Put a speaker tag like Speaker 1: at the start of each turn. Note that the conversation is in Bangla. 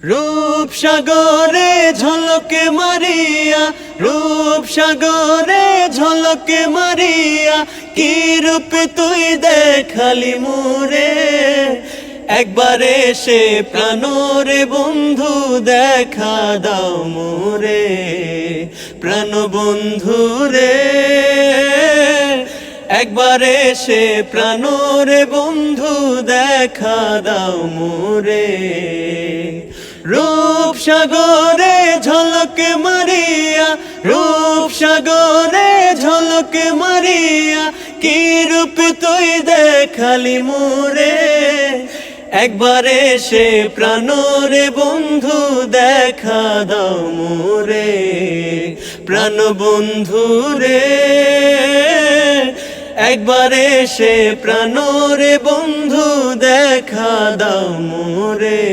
Speaker 1: রূপসাগরে ঝলকে মারিয়া, রূপসাগরে ঝলকে মারিয়া, কি রূপ তুই দেখালি মোরে। একবার এসে প্রাণরে বন্ধু দেখা দাও মোরে, প্রাণ বন্ধু রে। একবার এসে প্রাণরে বন্ধু দেখা দাও মোরে। রূপসাগরে ঝলকে মারিয়া, রূপসাগরে ঝলকে মারিয়া, কি রূপ তুই দেখালি মোরে। একবার এসে প্রাণরে বন্ধু দেখা দাও মোরে, প্রাণ বন্ধু রে। একবার এসে প্রাণরে বন্ধু দেখা দাও মোরে।